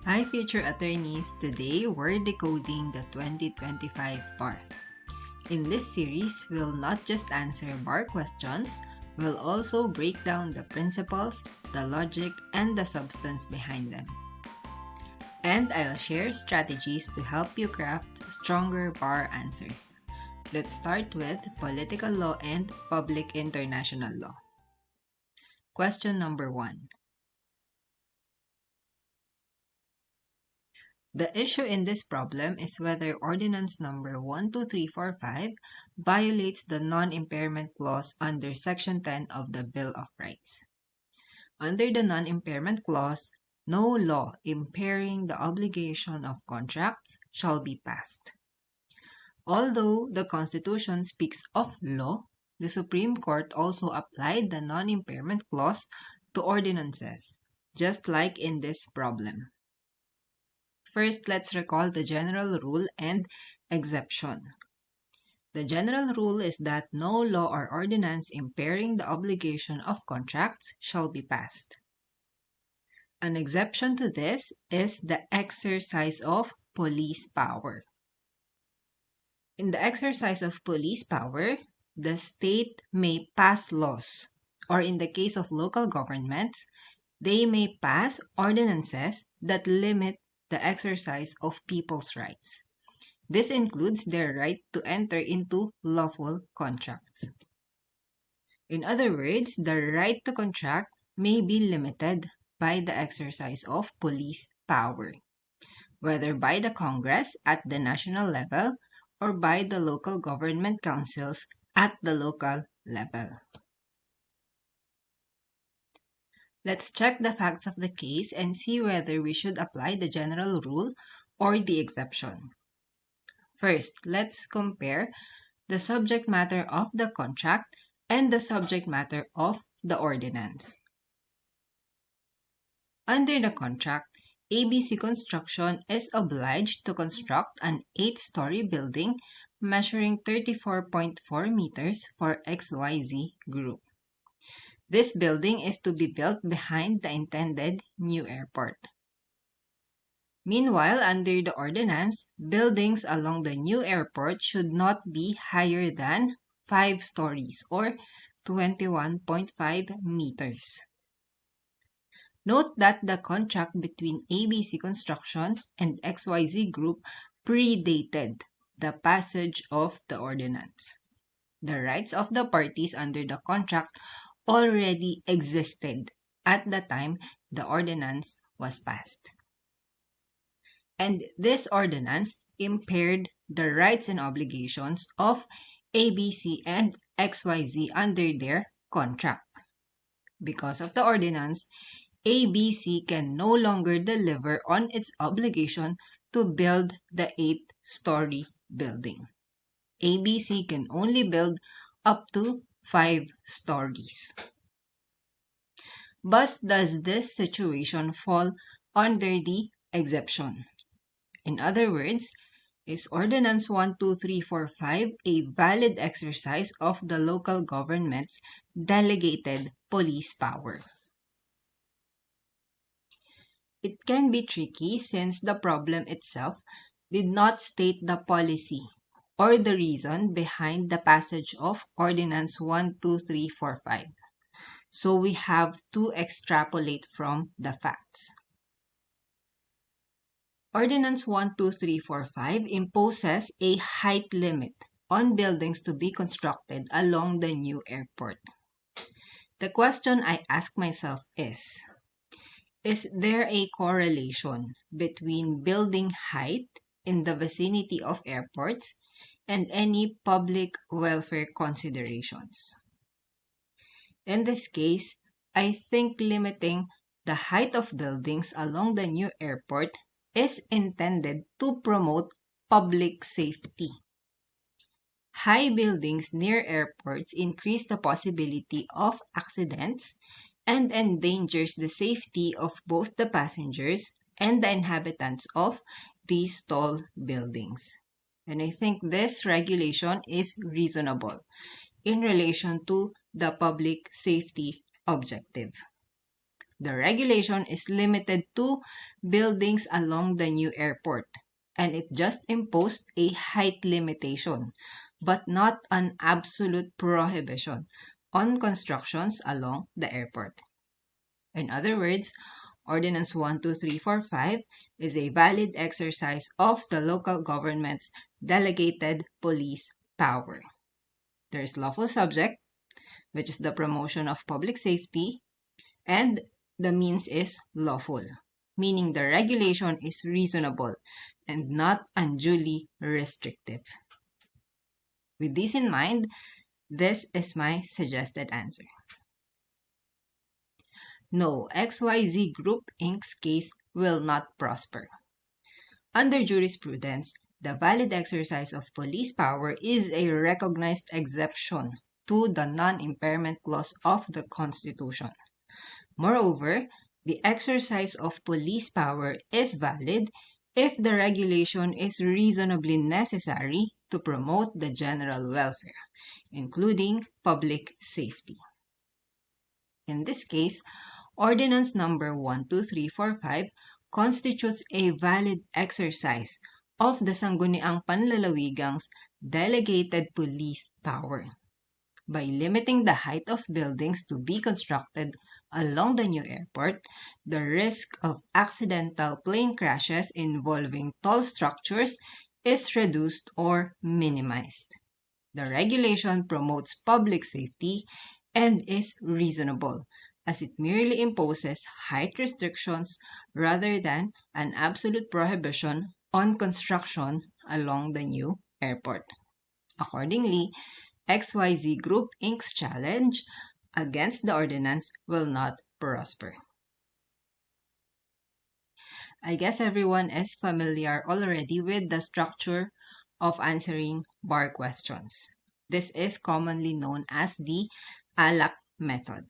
Hi future attorneys, today we're decoding the 2025 bar. In this series, we'll not just answer bar questions, we'll also break down the principles, the logic, and the substance behind them. And I'll share strategies to help you craft stronger bar answers. Let's start with political law and public international law. Question number 1. The issue in this problem is whether Ordinance Number 12345 violates the non-impairment clause under Section 10 of the Bill of Rights. Under the non-impairment clause, no law impairing the obligation of contracts shall be passed. Although the Constitution speaks of law, the Supreme Court also applied the non-impairment clause to ordinances, just like in this problem. First, let's recall the general rule and exception. The general rule is that no law or ordinance impairing the obligation of contracts shall be passed. An exception to this is the exercise of police power. In the exercise of police power, the state may pass laws, or in the case of local governments, they may pass ordinances that limit the exercise of people's rights. This includes their right to enter into lawful contracts. In other words, the right to contract may be limited by the exercise of police power, whether by the Congress at the national level or by the local government councils at the local level. Let's check the facts of the case and see whether we should apply the general rule or the exception. First, let's compare the subject matter of the contract and the subject matter of the ordinance. Under the contract, ABC Construction is obliged to construct an 8-story building measuring 34.4 meters for XYZ Group. This building is to be built behind the intended new airport. Meanwhile, under the ordinance, buildings along the new airport should not be higher than 5 stories or 21.5 meters. Note that the contract between ABC Construction and XYZ Group predated the passage of the ordinance. The rights of the parties under the contract already existed at the time the ordinance was passed. And this ordinance impaired the rights and obligations of ABC and XYZ under their contract. Because of the ordinance, ABC can no longer deliver on its obligation to build the 8-story building. ABC can only build up to 5 stories. But does this situation fall under the exception? In other words, is Ordinance 12345 a valid exercise of the local government's delegated police power? It can be tricky since the problem itself did not state the policy or the reason behind the passage of Ordinance 12345. So we have to extrapolate from the facts. Ordinance 12345 imposes a height limit on buildings to be constructed along the new airport. The question I ask myself is there a correlation between building height in the vicinity of airports and any public welfare considerations? In this case, I think limiting the height of buildings along the new airport is intended to promote public safety. High buildings near airports increase the possibility of accidents and endangers the safety of both the passengers and the inhabitants of these tall buildings. And I think this regulation is reasonable in relation to the public safety objective. The regulation is limited to buildings along the new airport, and it just imposed a height limitation, but not an absolute prohibition on constructions along the airport. In other words, Ordinance 12345 is a valid exercise of the local government's delegated police power. There is lawful subject, which is the promotion of public safety, and the means is lawful, meaning the regulation is reasonable and not unduly restrictive. With this in mind, this is my suggested answer. No, XYZ Group Inc.'s case will not prosper. Under jurisprudence, the valid exercise of police power is a recognized exception to the non-impairment clause of the Constitution. Moreover, the exercise of police power is valid if the regulation is reasonably necessary to promote the general welfare, including public safety. In this case, Ordinance number 12345 constitutes a valid exercise of the Sangguniang Panlalawigang's delegated police power. By limiting the height of buildings to be constructed along the new airport, the risk of accidental plane crashes involving tall structures is reduced or minimized. The regulation promotes public safety and is reasonable, as it merely imposes height restrictions rather than an absolute prohibition on construction along the new airport. Accordingly, XYZ Group Inc.'s challenge against the ordinance will not prosper. I guess everyone is familiar already with the structure of answering bar questions. This is commonly known as the ALAC method.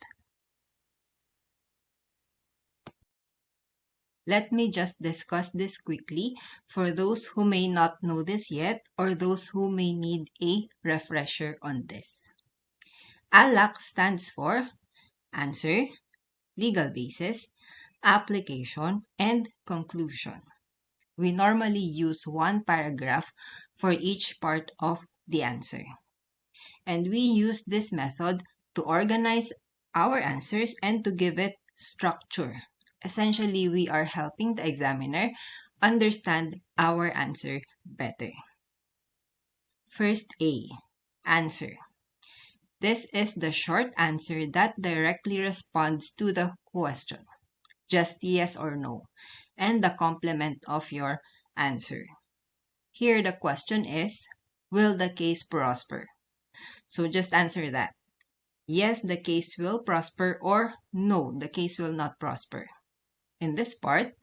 Let me just discuss this quickly for those who may not know this yet or those who may need a refresher on this. ALAC stands for Answer, Legal Basis, Application, and Conclusion. We normally use one paragraph for each part of the answer. And we use this method to organize our answers and to give it structure. Essentially, we are helping the examiner understand our answer better. First A, answer. This is the short answer that directly responds to the question. Just yes or no, and the complement of your answer. Here the question is, will the case prosper? So just answer that. Yes, the case will prosper, or no, the case will not prosper. In this part,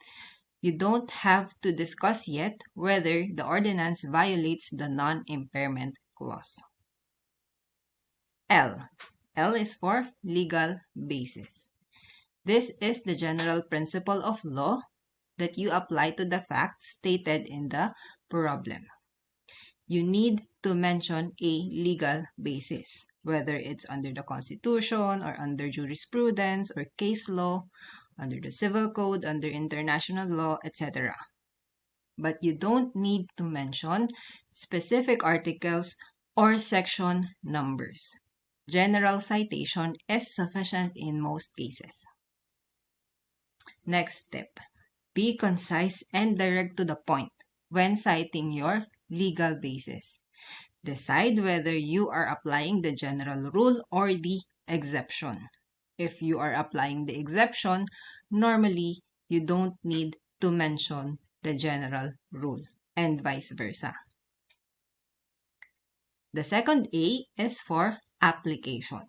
you don't have to discuss yet whether the ordinance violates the non-impairment clause. L. L is for legal basis. This is the general principle of law that you apply to the facts stated in the problem. You need to mention a legal basis, whether it's under the Constitution or under jurisprudence or case law, under the civil code, under international law, etc. But you don't need to mention specific articles or section numbers. General citation is sufficient in most cases. Next step, be concise and direct to the point when citing your legal basis. Decide whether you are applying the general rule or the exception. If you are applying the exception, normally you don't need to mention the general rule, and vice versa. The second A is for application.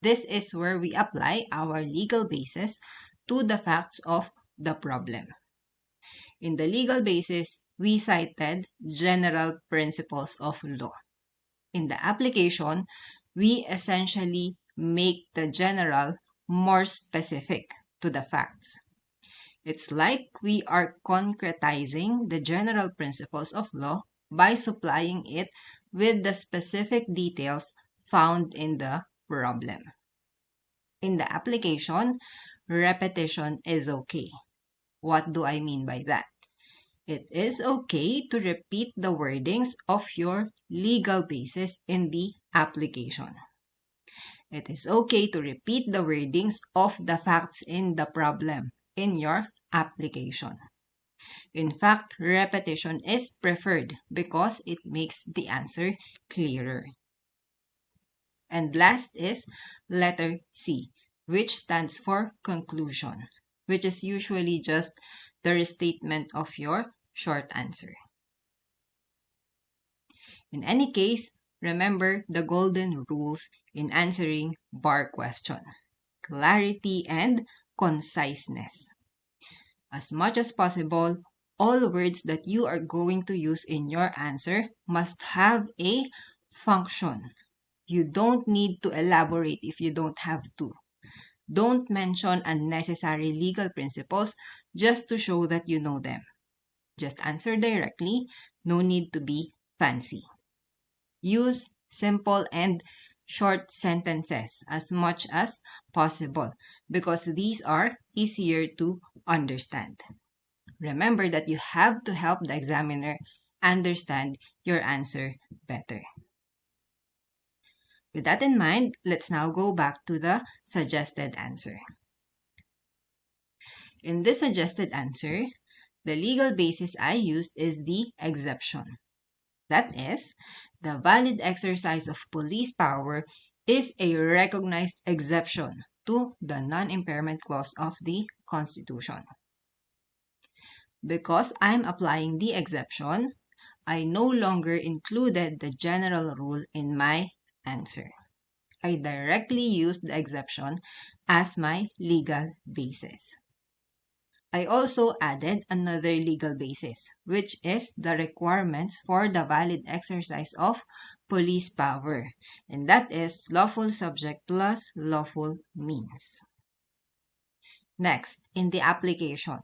This is where we apply our legal basis to the facts of the problem. In the legal basis, we cited general principles of law. In the application, we essentially make the general more specific to the facts. It's like we are concretizing the general principles of law by supplying it with the specific details found in the problem. In the application, repetition is okay. What do I mean by that? It is okay to repeat the wordings of your legal basis in the application. It is okay to repeat the wordings of the facts in the problem in your application. In fact, repetition is preferred because it makes the answer clearer. And last is letter C, which stands for conclusion, which is usually just the restatement of your short answer. In any case, remember the golden rules in answering bar question: clarity and conciseness. As much as possible, all words that you are going to use in your answer must have a function. You don't need to elaborate if you don't have to. Don't mention unnecessary legal principles just to show that you know them. Just answer directly, no need to be fancy. Use simple and short sentences as much as possible because these are easier to understand. Remember that you have to help the examiner understand your answer better. With that in mind, let's now go back to the suggested answer. In this suggested answer, the legal basis I used is the exception. That is, the valid exercise of police power is a recognized exception to the non-impairment clause of the Constitution. Because I'm applying the exception, I no longer included the general rule in my answer. I directly used the exception as my legal basis. I also added another legal basis, which is the requirements for the valid exercise of police power, and that is lawful subject plus lawful means. Next, in the application,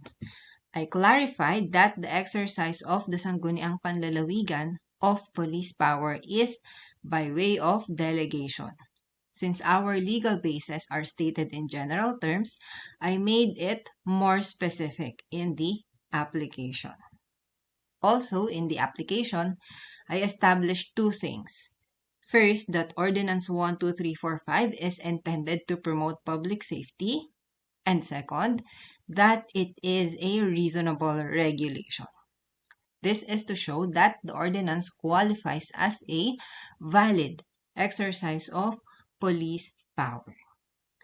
I clarified that the exercise of the sangguniang panlalawigan of police power is by way of delegation. Since our legal bases are stated in general terms, I made it more specific in the application. Also, in the application, I established two things. First, that Ordinance 12345 is intended to promote public safety. And second, that it is a reasonable regulation. This is to show that the ordinance qualifies as a valid exercise of police power.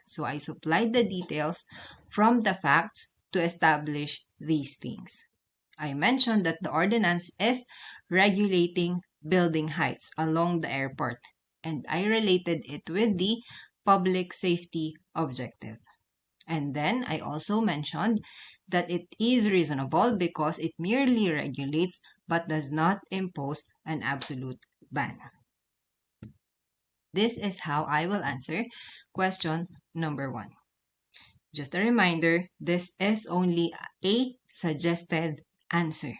So I supplied the details from the facts to establish these things. I mentioned that the ordinance is regulating building heights along the airport, and I related it with the public safety objective. And then I also mentioned that it is reasonable because it merely regulates but does not impose an absolute ban. This is how I will answer question number 1. Just a reminder, this is only a suggested answer.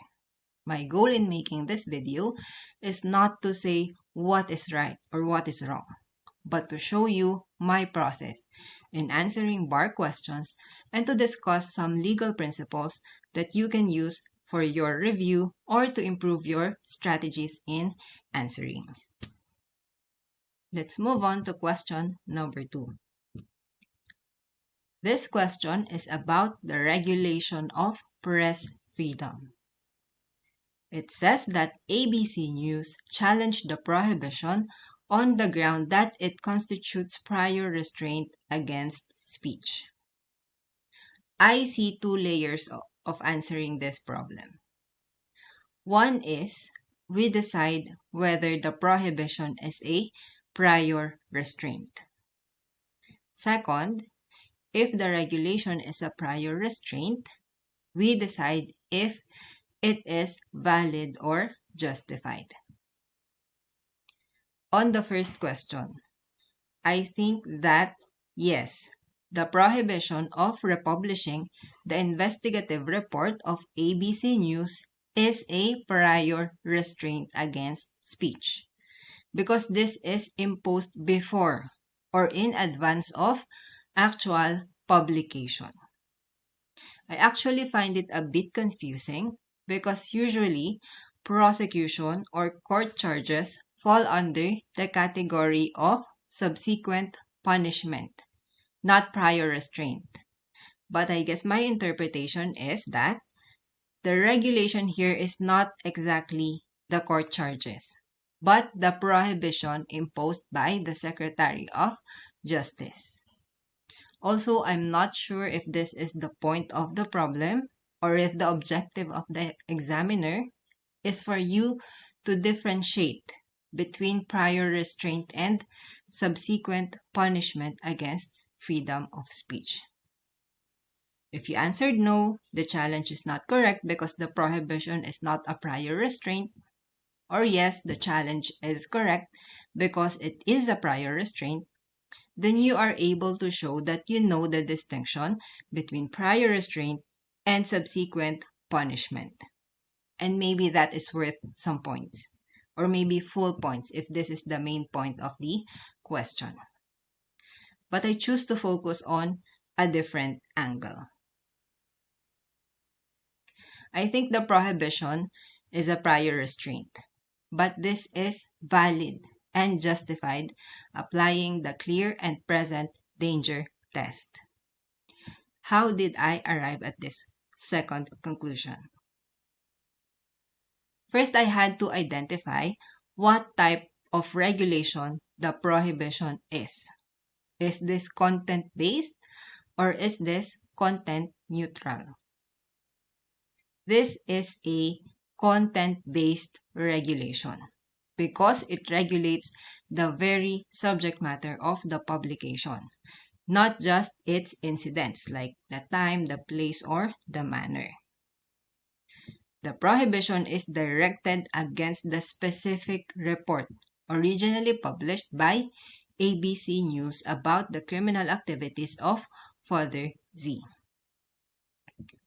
My goal in making this video is not to say what is right or what is wrong, but to show you my process in answering bar questions and to discuss some legal principles that you can use for your review or to improve your strategies in answering. Let's move on to question number 2. This question is about the regulation of press freedom. It says that ABC News challenged the prohibition on the ground that it constitutes prior restraint against speech. I see two layers of answering this problem. One is, we decide whether the prohibition is a prior restraint. Second, if the regulation is a prior restraint, we decide if it is valid or justified. On the first question, I think that yes, the prohibition of republishing the investigative report of ABC News is a prior restraint against speech because this is imposed before or in advance of actual publication. I actually find it a bit confusing because usually prosecution or court charges fall under the category of subsequent punishment, not prior restraint. But I guess my interpretation is that the regulation here is not exactly the court charges, but the prohibition imposed by the Secretary of Justice. Also, I'm not sure if this is the point of the problem or if the objective of the examiner is for you to differentiate between prior restraint and subsequent punishment against freedom of speech. If you answered no, the challenge is not correct because the prohibition is not a prior restraint. Or yes, the challenge is correct because it is a prior restraint. Then you are able to show that you know the distinction between prior restraint and subsequent punishment. And maybe that is worth some points, or maybe full points if this is the main point of the question. But I choose to focus on a different angle. I think the prohibition is a prior restraint, but this is valid and justified applying the clear and present danger test. How did I arrive at this second conclusion? First, I had to identify what type of regulation the prohibition is. Is this content-based or is this content-neutral? This is a content-based regulation because it regulates the very subject matter of the publication, not just its incidents like the time, the place, or the manner. The prohibition is directed against the specific report originally published by ABC News about the criminal activities of Father Z.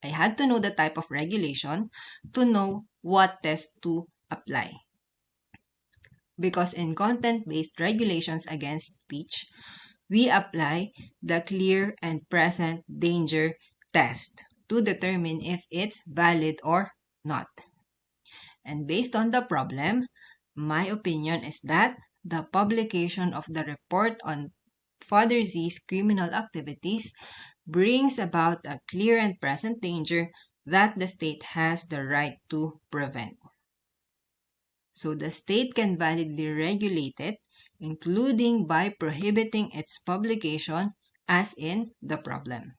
I had to know the type of regulation to know what test to apply. Because in content-based regulations against speech, we apply the clear and present danger test to determine if it's valid or not. And based on the problem, my opinion is that the publication of the report on Father Z's criminal activities brings about a clear and present danger that the state has the right to prevent. So the state can validly regulate it, including by prohibiting its publication, as in the problem.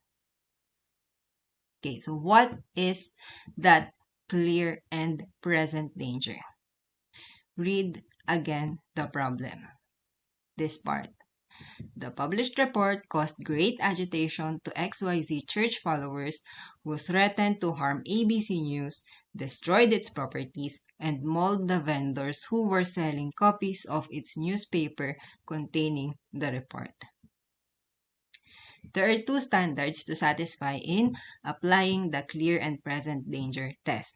Okay, so what is that clear and present danger? Read again the problem. This part. The published report caused great agitation to XYZ church followers who threatened to harm ABC News, destroyed its properties, and mauled the vendors who were selling copies of its newspaper containing the report. There are two standards to satisfy in applying the clear and present danger test.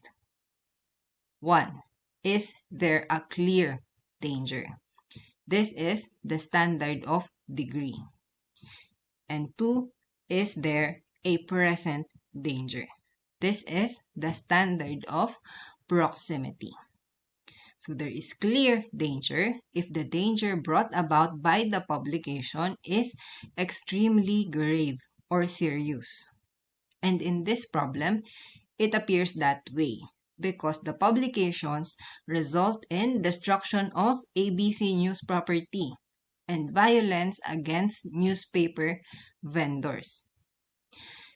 1. Is there a clear danger? This is the standard of degree. And 2, is there a present danger? This is the standard of proximity. So there is clear danger if the danger brought about by the publication is extremely grave or serious. And in this problem, it appears that way because the publications result in destruction of ABC News property and violence against newspaper vendors.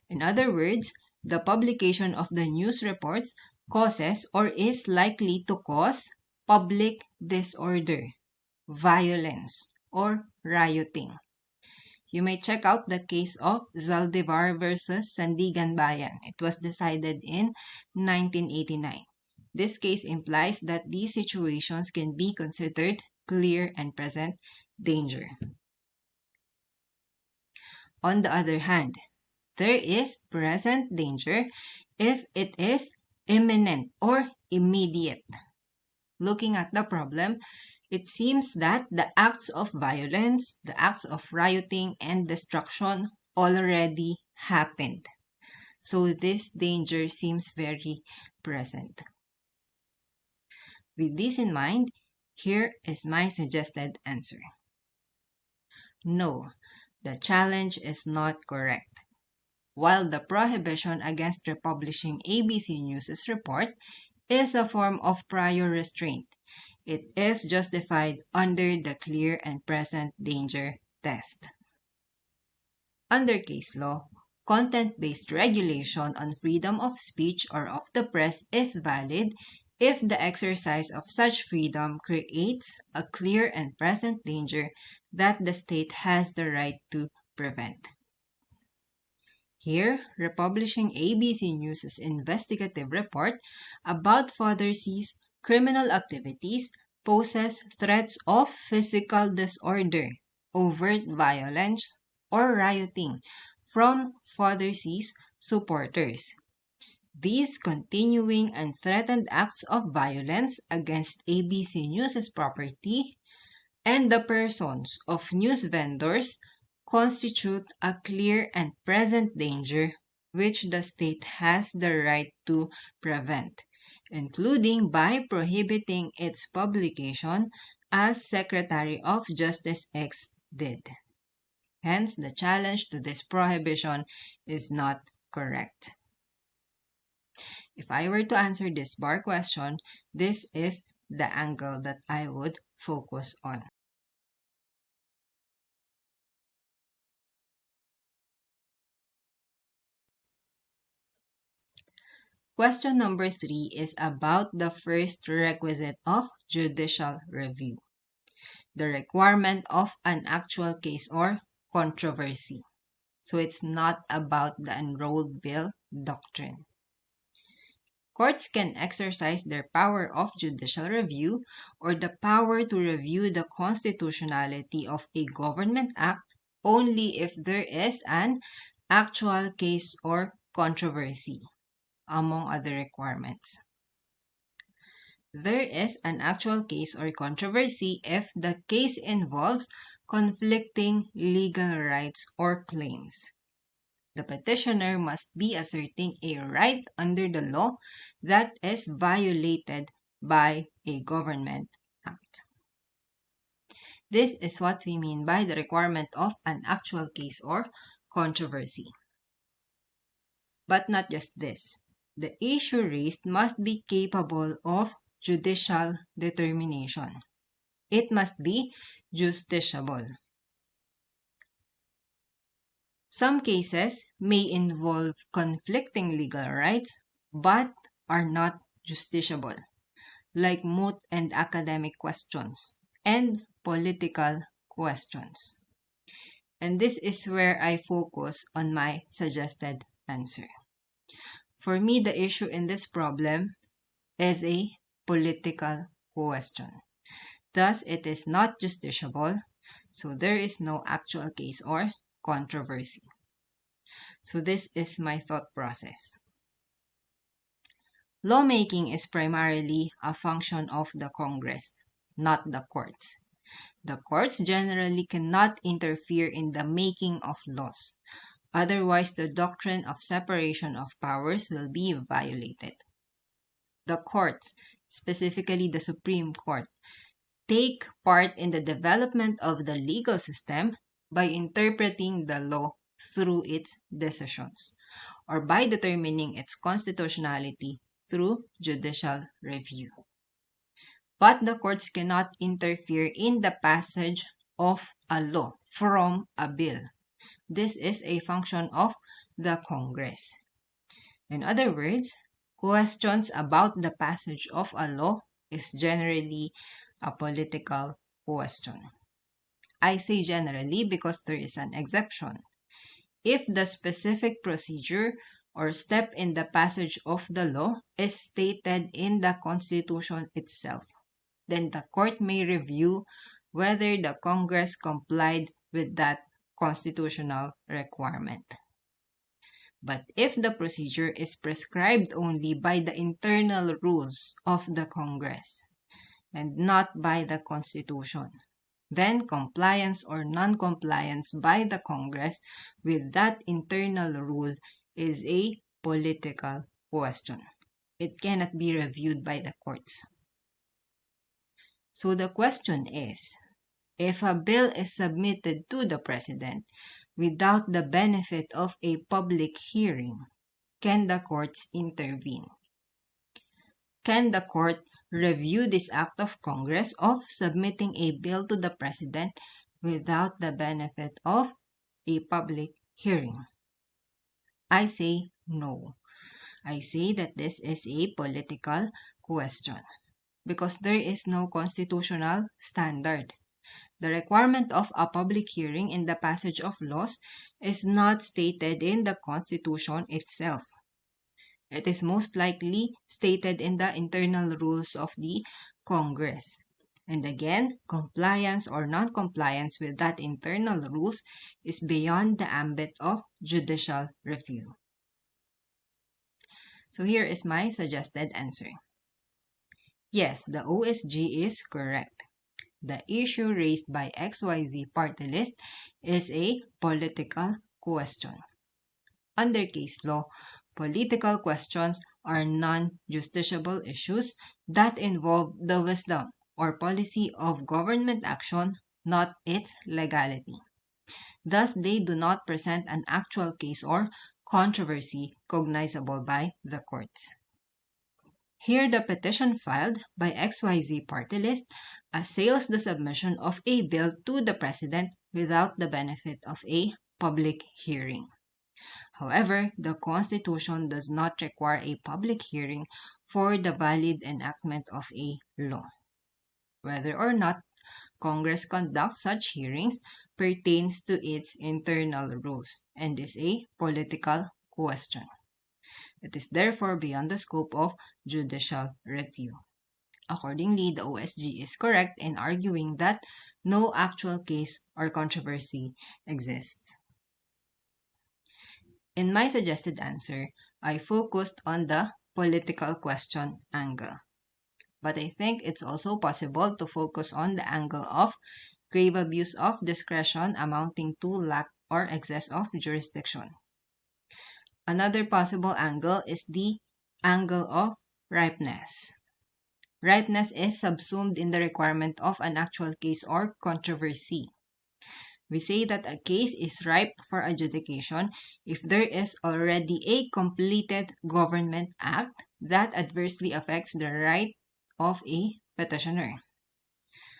In other words, the publication of the news reports causes or is likely to cause public disorder, violence, or rioting. You may check out the case of Zaldivar versus Sandigan Bayan. It was decided in 1989. This case implies that these situations can be considered clear and present danger. On the other hand, there is present danger if it is imminent or immediate. Looking at the problem, it seems that the acts of violence, the acts of rioting and destruction already happened. So this danger seems very present. With this in mind, here is my suggested answer. No, the challenge is not correct. While the prohibition against republishing ABC News' report is a form of prior restraint, it is justified under the clear and present danger test. Under case law, content-based regulation on freedom of speech or of the press is valid if the exercise of such freedom creates a clear and present danger that the state has the right to prevent. Here, republishing ABC News' investigative report about Father C's criminal activities poses threats of physical disorder, overt violence, or rioting from Father C's supporters. These continuing and threatened acts of violence against ABC News' property and the persons of news vendors constitute a clear and present danger which the state has the right to prevent, including by prohibiting its publication as Secretary of Justice X did. Hence, the challenge to this prohibition is not correct. If I were to answer this bar question, this is the angle that I would focus on. Question number 3 is about the first requisite of judicial review, the requirement of an actual case or controversy. So it's not about the enrolled bill doctrine. Courts can exercise their power of judicial review or the power to review the constitutionality of a government act only if there is an actual case or controversy, among other requirements. There is an actual case or controversy if the case involves conflicting legal rights or claims. The petitioner must be asserting a right under the law that is violated by a government act. This is what we mean by the requirement of an actual case or controversy. But not just this. The issue raised must be capable of judicial determination. It must be justiciable. Some cases may involve conflicting legal rights but are not justiciable, like moot and academic questions and political questions. And this is where I focus on my suggested answer. For me, the issue in this problem is a political question. Thus, it is not justiciable, so there is no actual case or controversy. So this is my thought process. Lawmaking is primarily a function of the Congress, not the courts. The courts generally cannot interfere in the making of laws. Otherwise, the doctrine of separation of powers will be violated. The courts, specifically the Supreme Court, take part in the development of the legal system by interpreting the law through its decisions, or by determining its constitutionality through judicial review. But the courts cannot interfere in the passage of a law from a bill. This is a function of the Congress. In other words, questions about the passage of a law is generally a political question. I say generally because there is an exception. If the specific procedure or step in the passage of the law is stated in the Constitution itself, then the court may review whether the Congress complied with that constitutional requirement. But if the procedure is prescribed only by the internal rules of the Congress and not by the Constitution, then compliance or non-compliance by the Congress with that internal rule is a political question. It cannot be reviewed by the courts. So the question is, if a bill is submitted to the President without the benefit of a public hearing, can the courts intervene? Can the court review this act of Congress of submitting a bill to the President without the benefit of a public hearing? I say no. I say that this is a political question because there is no constitutional standard. The requirement of a public hearing in the passage of laws is not stated in the Constitution itself. It is most likely stated in the internal rules of the Congress. And again, compliance or non-compliance with that internal rules is beyond the ambit of judicial review. So here is my suggested answer. Yes, the OSG is correct. The issue raised by XYZ party list is a political question. Under case law, political questions are non-justiciable issues that involve the wisdom or policy of government action, not its legality. Thus, they do not present an actual case or controversy cognizable by the courts. Here, the petition filed by XYZ party list assails the submission of a bill to the President without the benefit of a public hearing. However, the Constitution does not require a public hearing for the valid enactment of a law. Whether or not Congress conducts such hearings pertains to its internal rules and is a political question. It is therefore beyond the scope of judicial review. Accordingly, the OSG is correct in arguing that no actual case or controversy exists. In my suggested answer, I focused on the political question angle. But I think it's also possible to focus on the angle of grave abuse of discretion amounting to lack or excess of jurisdiction. Another possible angle is the angle of ripeness. Ripeness is subsumed in the requirement of an actual case or controversy. We say that a case is ripe for adjudication if there is already a completed government act that adversely affects the right of a petitioner.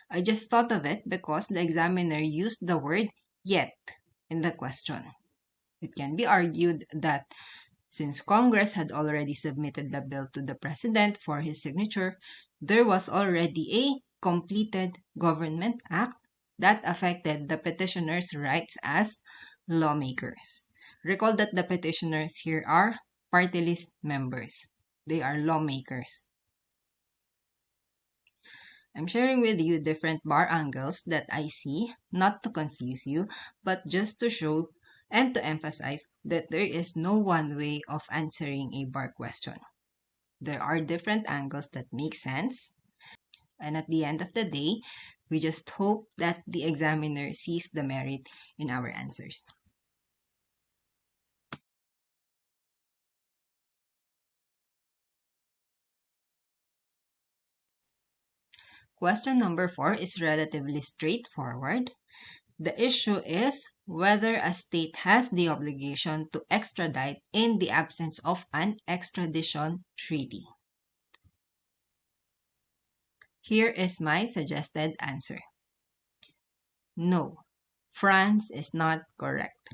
I just thought of it because the examiner used the word yet in the question. It can be argued that since Congress had already submitted the bill to the President for his signature, there was already a completed government act that affected the petitioner's rights as lawmakers. Recall that the petitioners here are party list members. They are lawmakers. I'm sharing with you different bar angles that I see, not to confuse you, but just to show and to emphasize that there is no one way of answering a bar question. There are different angles that make sense, and at the end of the day, we just hope that the examiner sees the merit in our answers. Question number 4 is relatively straightforward. The issue is whether a state has the obligation to extradite in the absence of an extradition treaty. Here is my suggested answer. No, France is not correct.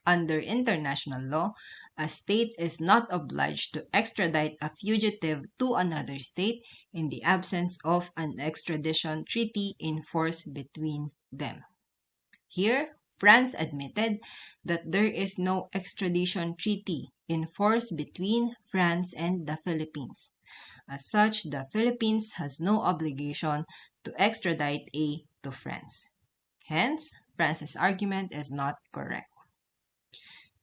Under international law, a state is not obliged to extradite a fugitive to another state in the absence of an extradition treaty in force between them. Here, France admitted that there is no extradition treaty in force between France and the Philippines. As such, the Philippines has no obligation to extradite A to France. Hence, France's argument is not correct.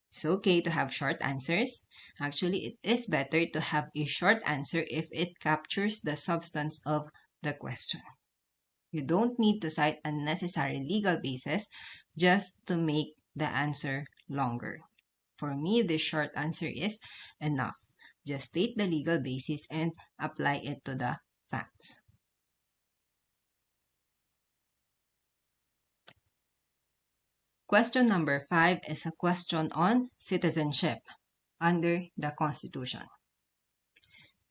It's okay to have short answers. Actually, it is better to have a short answer if it captures the substance of the question. You don't need to cite unnecessary legal basis just to make the answer longer. For me, the short answer is enough. Just state the legal basis and apply it to the facts. Question number 5 is a question on citizenship under the Constitution.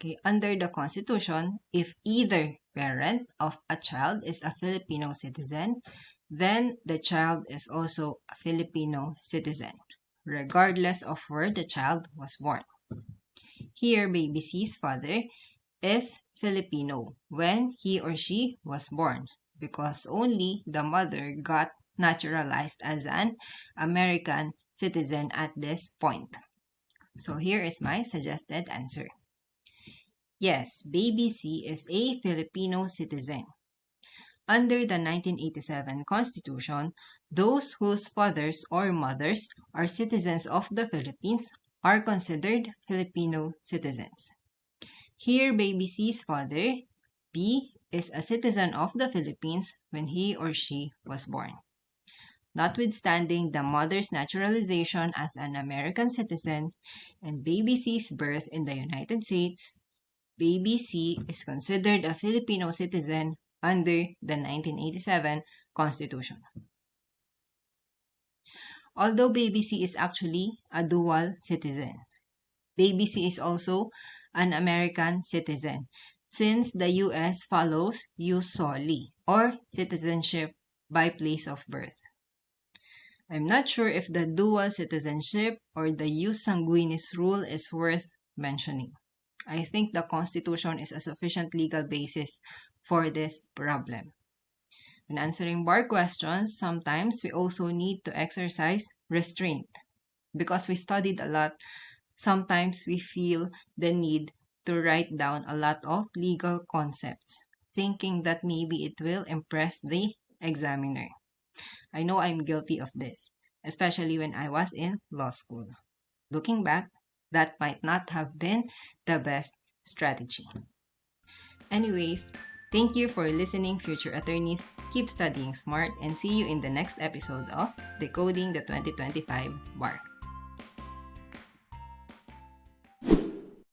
Okay, under the Constitution, if either parent of a child is a Filipino citizen, then the child is also a Filipino citizen, regardless of where the child was born. Here, baby C's father is Filipino when he or she was born, because only the mother got naturalized as an American citizen at this point. So here is my suggested answer. Yes, baby C is a Filipino citizen. Under the 1987 Constitution, those whose fathers or mothers are citizens of the Philippines are considered Filipino citizens. Here, baby C's father, B, is a citizen of the Philippines when he or she was born. Notwithstanding the mother's naturalization as an American citizen and baby C's birth in the United States, baby C is considered a Filipino citizen under the 1987 Constitution. Although baby C is actually a dual citizen, baby C is also an American citizen since the U.S. follows jus soli, or citizenship by place of birth. I'm not sure if the dual citizenship or the jus sanguinis rule is worth mentioning. I think the Constitution is a sufficient legal basis for this problem. When answering bar questions, sometimes we also need to exercise restraint. Because we studied a lot, sometimes we feel the need to write down a lot of legal concepts, thinking that maybe it will impress the examiner. I know I'm guilty of this, especially when I was in law school. Looking back, that might not have been the best strategy. Anyways, thank you for listening, future attorneys. Keep studying smart and see you in the next episode of Decoding the 2025 Bar.